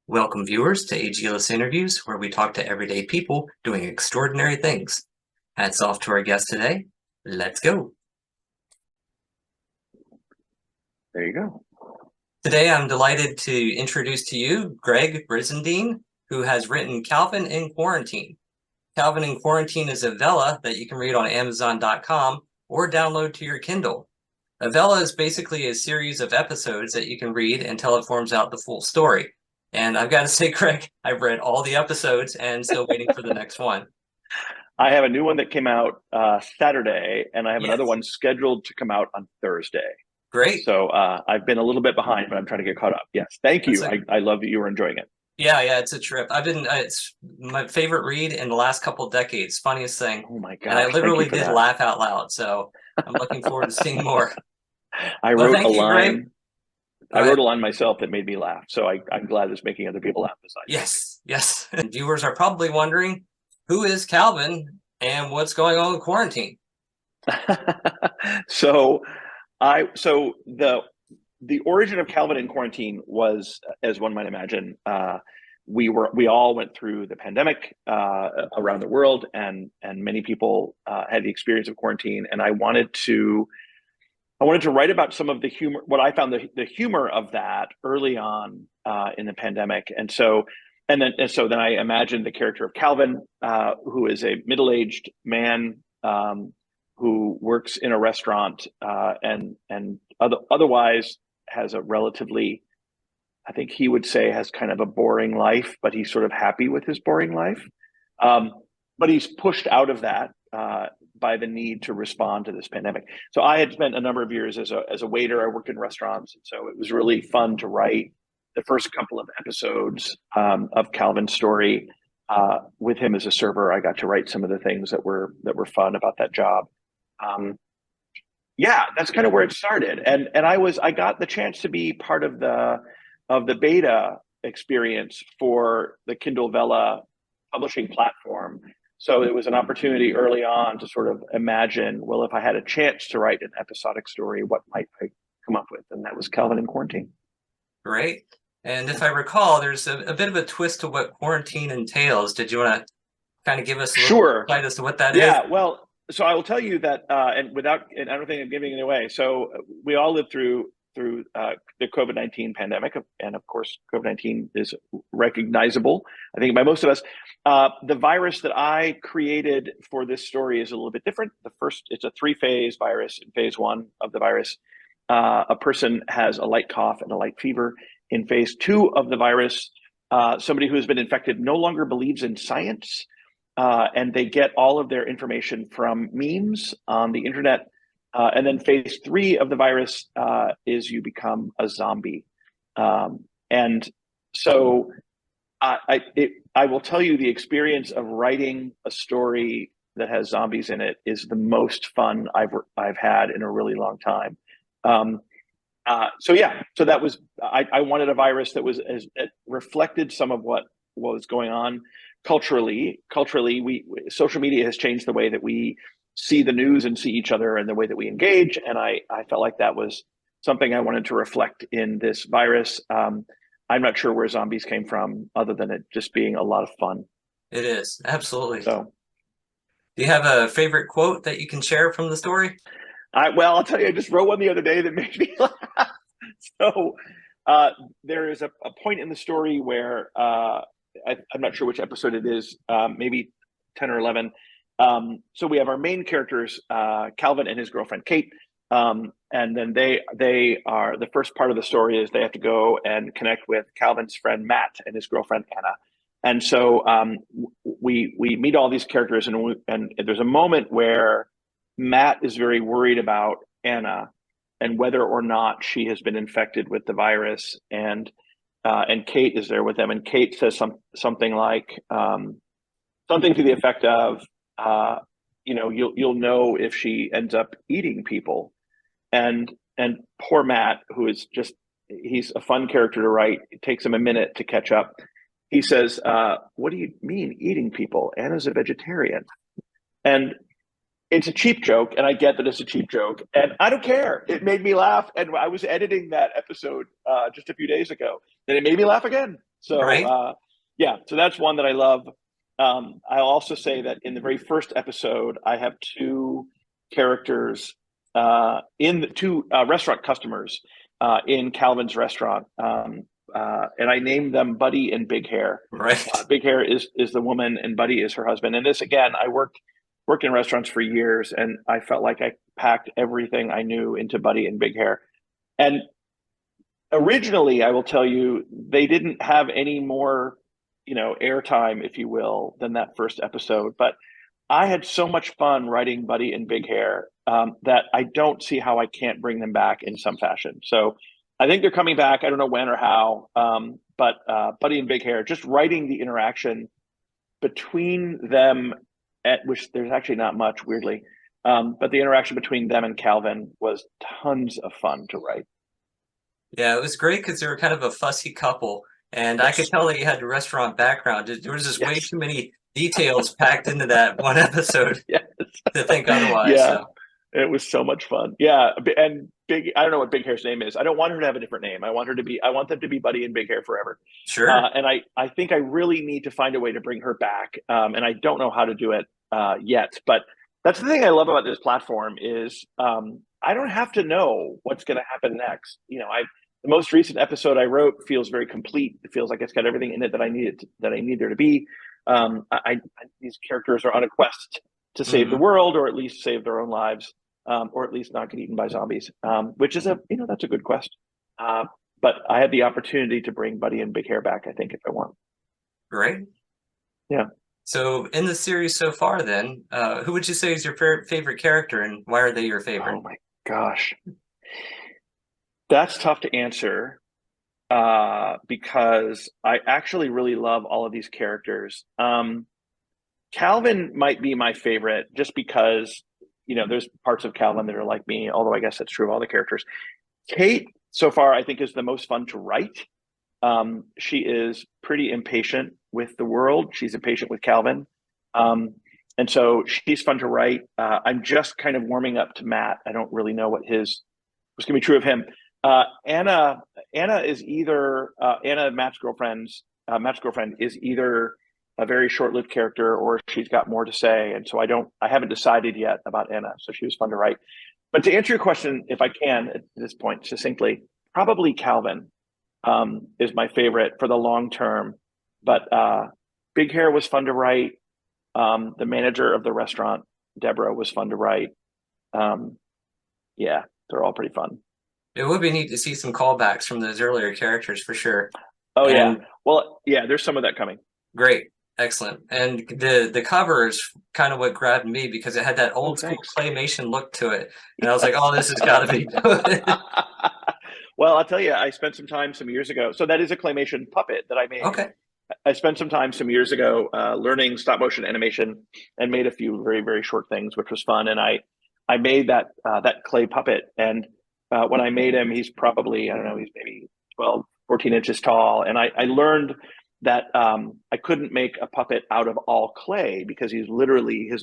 Welcome, viewers, to Aegelis Interviews, where we talk to everyday people doing extraordinary things. Hats off to our guest today. Let's go. There you go. Today, I'm delighted to introduce to you Greg Brisendine, who has written Calvin in Quarantine. Calvin in Quarantine is a vella that you can read on Amazon.com or download to your Kindle. A vella is basically a series of episodes that you can read until it forms out the full story. And I've got to say, Greg, I've read all the episodes and still waiting for the next one. I have a new one that came out Saturday, and I have another Yes. one scheduled to come out on Thursday. Great. So I've been a little bit behind, but I'm trying to get caught up. Yes, thank you. I love that you were enjoying it. Yeah, it's a trip. It's my favorite read in the last couple of decades. Funniest thing. Oh my And I gosh, thank you literally for did that. laugh out loud. So I'm looking forward to seeing more. I Well, wrote a thank you, Greg. line. Go I ahead. wrote a line myself that made me laugh. So I'm glad it's making other people laugh besides Yes. And viewers are probably wondering, who is Calvin and what's going on with quarantine? me. So the origin of Calvin in Quarantine was, as one might imagine, we all went through the pandemic around the world, and many people had the experience of quarantine. And I wanted to write about some of the humor, what I found the humor of that early on in the pandemic. And so then I imagined the character of Calvin, who is a middle-aged man who works in a restaurant and otherwise has a relatively, I think he would say, has kind of a boring life, but he's sort of happy with his boring life. But he's pushed out of that by the need to respond to this pandemic. So I had spent a number of years as a waiter. I worked in restaurants, and so it was really fun to write the first couple of episodes of Calvin's story with him as a server. I got to write some of the things that were fun about that job. Yeah, that's kind of where it started. And I got the chance to be part of the beta experience for the Kindle Vella publishing platform. So it was an opportunity early on to sort of imagine, well, if I had a chance to write an episodic story, what might I come up with? And that was Calvin in Quarantine. Great. And if I recall, there's a bit of a twist to what quarantine entails. Did you want to kind of give us a little Sure. insight as to what that is? Yeah. Well, so I will tell you that, and I don't think I'm giving it away. So we all lived through the COVID-19 pandemic, and of course, COVID-19 is recognizable, I think, by most of us. The virus that I created for this story is a little bit different. It's a 3-phase virus. In phase 1 of the virus, a person has a light cough and a light fever. In phase 2 of the virus, somebody who has been infected no longer believes in science, and they get all of their information from memes on the internet. And then phase 3 of the virus is you become a zombie. And so I will tell you, the experience of writing a story that has zombies in it is the most fun I've had in a really long time. So that was, I wanted a virus that it reflected some of what was going on culturally. Social media has changed the way that we see the news and see each other and the way that we engage. And I felt like that was something I wanted to reflect in this virus. I'm not sure where zombies came from, other than it just being a lot of fun. It is, absolutely. So, do you have a favorite quote that you can share from the story? I'll tell you, I just wrote one the other day that made me laugh. So there is a point in the story where I'm not sure which episode it is, maybe 10 or 11. So we have our main characters, Calvin and his girlfriend Kate, and then they are, the first part of the story is they have to go and connect with Calvin's friend Matt and his girlfriend Anna. And so we meet all these characters, and there's a moment where Matt is very worried about Anna and whether or not she has been infected with the virus, and Kate is there with them, and Kate says something like something to the effect of, you'll know if she ends up eating people. And poor Matt, who is he's a fun character to write. It takes him a minute to catch up. He says, what do you mean eating people? Anna's a vegetarian. And it's a cheap joke, and I get that it's a cheap joke, and I don't care. It made me laugh, and I was editing that episode just a few days ago, and it made me laugh again. So Right. yeah, so that's one that I love. I'll also say that in the very first episode, I have two characters in the two restaurant customers in Calvin's restaurant, and I named them Buddy and Big Hair. Right. Big Hair is the woman, and Buddy is her husband. And this again, I worked in restaurants for years, and I felt like I packed everything I knew into Buddy and Big Hair. And originally, I will tell you, they didn't have any more, airtime, if you will, than that first episode. But I had so much fun writing Buddy and Big Hair that I don't see how I can't bring them back in some fashion. So I think they're coming back. I don't know when or how, but Buddy and Big Hair, just writing the interaction between them, at which there's actually not much, weirdly, but the interaction between them and Calvin was tons of fun to write. Yeah, it was great because they were kind of a fussy couple, and I could Yes. tell that you had the restaurant background. There was just way Yes. too many details packed into that one episode Yes. to think otherwise. Yeah. So It was so much fun. Yeah, and I don't know what Big Hair's name is. I don't want her to have a different name. I want them to be Buddy and Big Hair forever. sure. And I think I really need to find a way to bring her back. And I don't know how to do it yet. But that's the thing I love about this platform is I don't have to know what's going to happen next. The most recent episode I wrote feels very complete. It feels like it's got everything in it that I need there to be. These characters are on a quest to save the Hmm. world, or at least save their own lives, or at least not get eaten by zombies, which is that's a good quest. But I had the opportunity to bring Buddy and Big Hair back, I think, if I want. Great. Yeah. So in the series so far, then, who would you say is your favorite character, and why are they your favorite? Oh my gosh. That's tough to answer because I actually really love all of these characters. Calvin might be my favorite just because, there's parts of Calvin that are like me, although I guess that's true of all the characters. Kate, so far, I think is the most fun to write. She is pretty impatient with the world. She's impatient with Calvin. And so she's fun to write. I'm just kind of warming up to Matt. I don't really know what's going to be true of him. Anna is either Matt's girlfriend is either a very short-lived character or she's got more to say. And so I haven't decided yet about Anna. So she was fun to write. But to answer your question, if I can at this point succinctly, probably Calvin is my favorite for the long term. But Big Hair was fun to write. The manager of the restaurant, Deborah, was fun to write. Yeah, they're all pretty fun. It would be neat to see some callbacks from those earlier characters for sure. Oh yeah. And Well, yeah, there's some of that coming. great, excellent. And the cover is kind of what grabbed me because it had that Oh, old school thanks. claymation look to it, and I was like, "Oh, this has got to be good." Well, I'll tell you, I spent some time some years ago. So that is a claymation puppet that I made. Okay, I spent some time some years ago learning stop motion animation and made a few very, very short things, which was fun. And I made that clay puppet. And when I made him, he's probably, I don't know, he's maybe 12, 14 inches tall. And I learned that I couldn't make a puppet out of all clay because his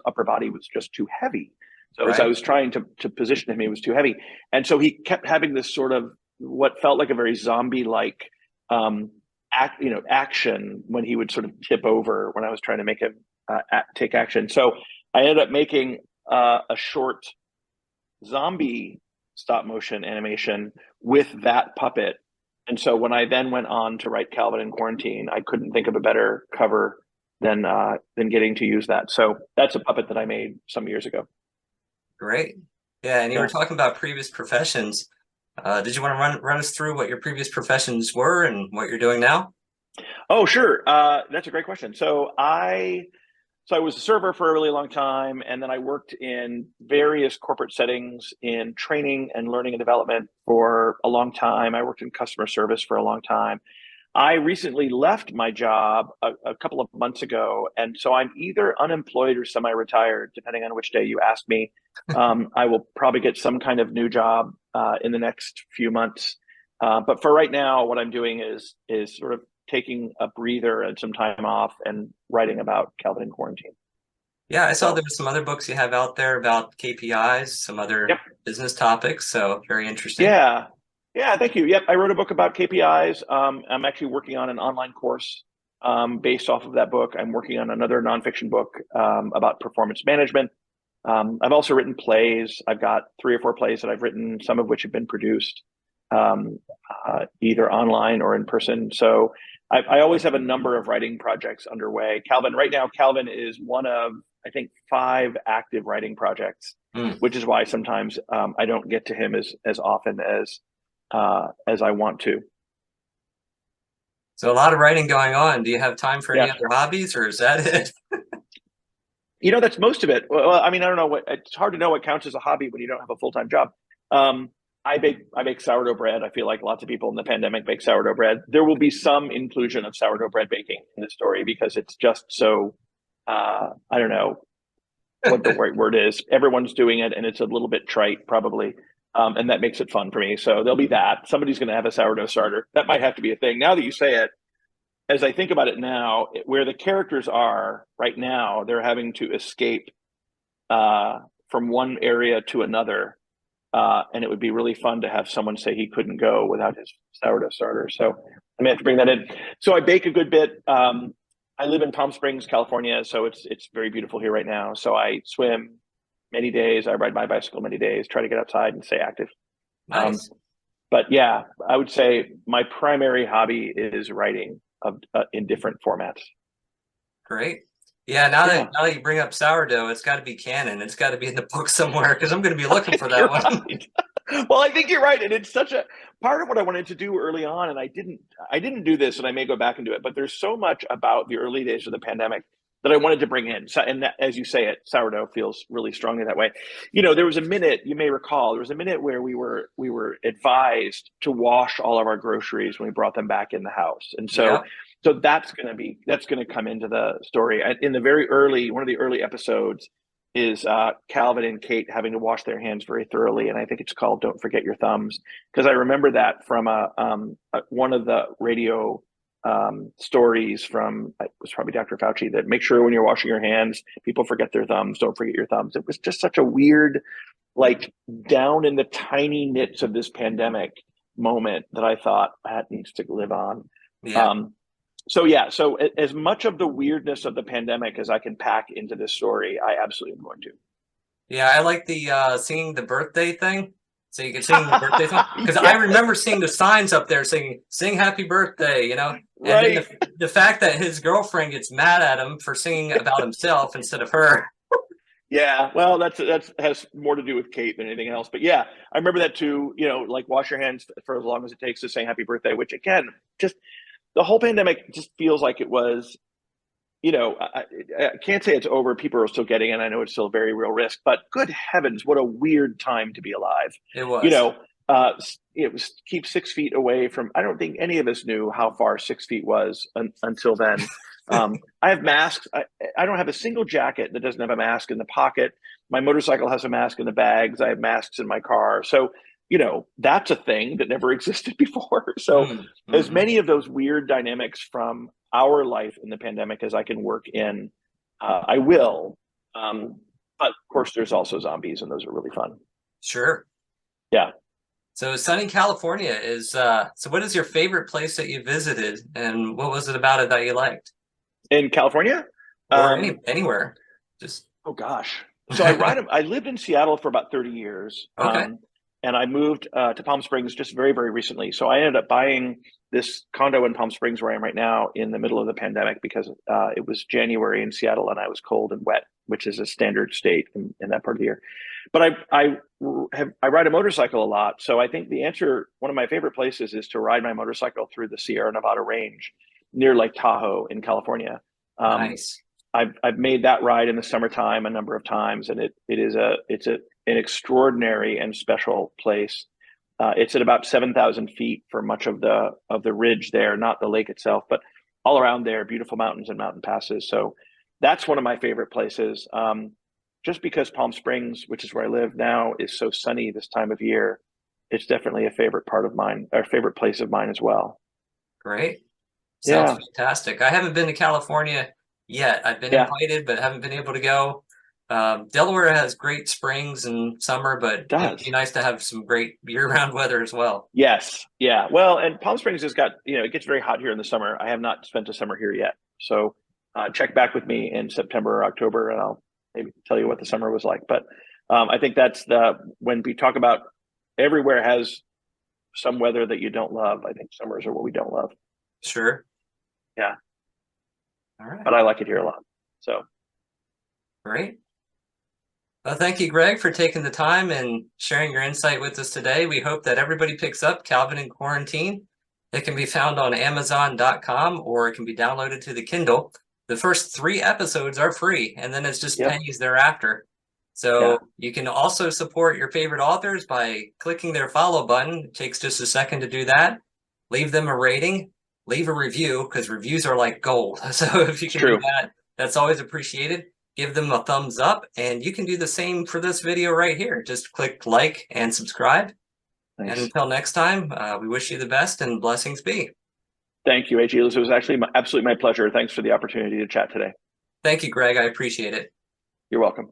upper body was just too heavy. So as I right, was trying to position him, he was too heavy. And so he kept having this sort of what felt like a very zombie-like action when he would sort of tip over when I was trying to make him take action. So I ended up making a short zombie stop motion animation with that puppet. And so when I then went on to write Calvin in Quarantine, I couldn't think of a better cover than getting to use that. So that's a puppet that I made some years ago. great. Yeah, and you were Yeah. talking about previous professions. Did you want to run us through what your previous professions were and what you're doing now? Oh, sure. That's a great question. So I was a server for a really long time, and then I worked in various corporate settings in training and learning and development for a long time. I worked in customer service for a long time. I recently left my job a couple of months ago, and so I'm either unemployed or semi-retired, depending on which day you ask me. I will probably get some kind of new job in the next few months. But for right now, what I'm doing is sort of taking a breather and some time off and writing about Calvin in Quarantine. Yeah, I saw So, there were some other books you have out there about KPIs, some other yep. business topics. So very interesting. Yeah. Yeah, thank you. Yep, I wrote a book about KPIs. I'm actually working on an online course based off of that book. I'm working on another nonfiction book about performance management. I've also written plays. I've got 3 or 4 plays that I've written, some of which have been produced um, either online or in person. So I always have a number of writing projects underway. Right now, Calvin is one of, I think, 5 active writing projects, Mm. which is why sometimes I don't get to him as often as I want to. So a lot of writing going on. Do you have time for any Yeah. other hobbies, or is that it? That's most of it. Well, I mean, I don't know it's hard to know what counts as a hobby when you don't have a full-time job. Um, I bake sourdough bread. I feel like lots of people in the pandemic bake sourdough bread. There will be some inclusion of sourdough bread baking in the story because it's just so I don't know what the right word is. Everyone's doing it and it's a little bit trite probably. And that makes it fun for me. So there'll be that. Somebody's going to have a sourdough starter. That might have to be a thing. Now that you say it, as I think about it now, where the characters are right now, they're having to escape from one area to another. And it would be really fun to have someone say he couldn't go without his sourdough starter. So I may have to bring that in. So I bake a good bit. I live in Palm Springs, California, so it's very beautiful here right now. So I swim many days. I ride my bicycle many days. Try to get outside and stay active. Um, Nice. but yeah, I would say my primary hobby is writing in different formats. Great. Yeah, now that Yeah, now that you bring up sourdough, it's got to be canon. It's got to be in the book somewhere because I'm going to be I looking for think that you're one. right. Well, I think you're right, and it's such a part of what I wanted to do early on, and I didn't do this, and I may go back and do it. But there's so much about the early days of the pandemic that I wanted to bring in. So, and that, as you say it, sourdough feels really strongly that way. There was a minute, you may recall, there was a minute where we were advised to wash all of our groceries when we brought them back in the house, and so Yeah. so that's gonna come into the story. In the very early one of the early episodes is Calvin and Kate having to wash their hands very thoroughly, and I think it's called "Don't Forget Your Thumbs" because I remember that from one of the radio stories from it was probably Dr. Fauci that make sure when you're washing your hands, people forget their thumbs. Don't forget your thumbs. It was just such a weird, like down in the tiny nits of this pandemic moment that I thought that needs to live on. Yeah. Um, so yeah, so as much of the weirdness of the pandemic as I can pack into this story, I absolutely am going to. Yeah, I like the singing the birthday thing. So you can sing the birthday song because I Yes, remember seeing the signs up there saying "Sing Happy Birthday," and then right. the fact that his girlfriend gets mad at him for singing about himself instead of her. Yeah, well, that's has more to do with Kate than anything else. But yeah, I remember that too. Like wash your hands for as long as it takes to say happy birthday. Which again, just the whole pandemic just feels like it was. I can't say it's over. People are still getting it. I know it's still a very real risk, but good heavens, what a weird time to be alive. It You was. know, it was keep 6 feet away from. I don't think any of us knew how far 6 feet was until then. I have masks. I don't have a single jacket that doesn't have a mask in the pocket. My motorcycle has a mask in the bags. I have masks in my car. So, that's a thing that never existed before. So, Mm, as hmm. many of those weird dynamics from our life in the pandemic as I can work in, I will. But of course, there's also zombies, and those are really fun. Sure. Yeah. So sunny California is so what is your favorite place that you visited and what was it about it that you liked? In California, Or um, anywhere. Just oh gosh. So I lived in Seattle for about 30 years. okay. And I moved to Palm Springs just very, very recently. So I ended up buying this condo in Palm Springs where I am right now in the middle of the pandemic because it was January in Seattle and I was cold and wet, which is a standard state in that part of the year. But I ride a motorcycle a lot. So I think the answer, one of my favorite places is to ride my motorcycle through the Sierra Nevada range near Lake Tahoe in California. Um, Nice. I've made that ride in the summertime a number of times, and it's an extraordinary and special place. It's at about 7,000 feet for much of the ridge there, not the lake itself, but all around there, beautiful mountains and mountain passes. So that's one of my favorite places. Just because Palm Springs, which is where I live now, is so sunny this time of year, it's definitely a favorite part of mine, or favorite place of mine as well. Great. Sounds Yeah, fantastic. I haven't been to California yet. I've been yeah. invited, but haven't been able to go. Delaware has great springs and summer, but It it'd be does. nice to have some great year-round weather as well. Yes. Yeah. Well, and Palm Springs has got, it gets very hot here in the summer. I have not spent a summer here yet. So check back with me in September or October and I'll maybe tell you what the summer was like. But I think when we talk about everywhere has some weather that you don't love, I think summers are what we don't love. Sure. Yeah. All right. But I like it here a lot. So great. Well, thank you, Greg, for taking the time and sharing your insight with us today. We hope that everybody picks up Calvin in Quarantine. It can be found on Amazon.com or it can be downloaded to the Kindle. The first 3 episodes are free, and then it's just pennies thereafter. So you can also support your favorite authors by clicking their follow button. It takes just a second to do that. Leave them a rating, leave a review, because reviews are like gold. So if you can do that, that's always appreciated. Give them a thumbs up, and you can do the same for this video right here. Just click like and subscribe. Nice. And until next time, we wish you the best and blessings be. Thank you, Aegelis. It was actually absolutely my pleasure. Thanks for the opportunity to chat today. Thank you, Greg. I appreciate it. You're welcome.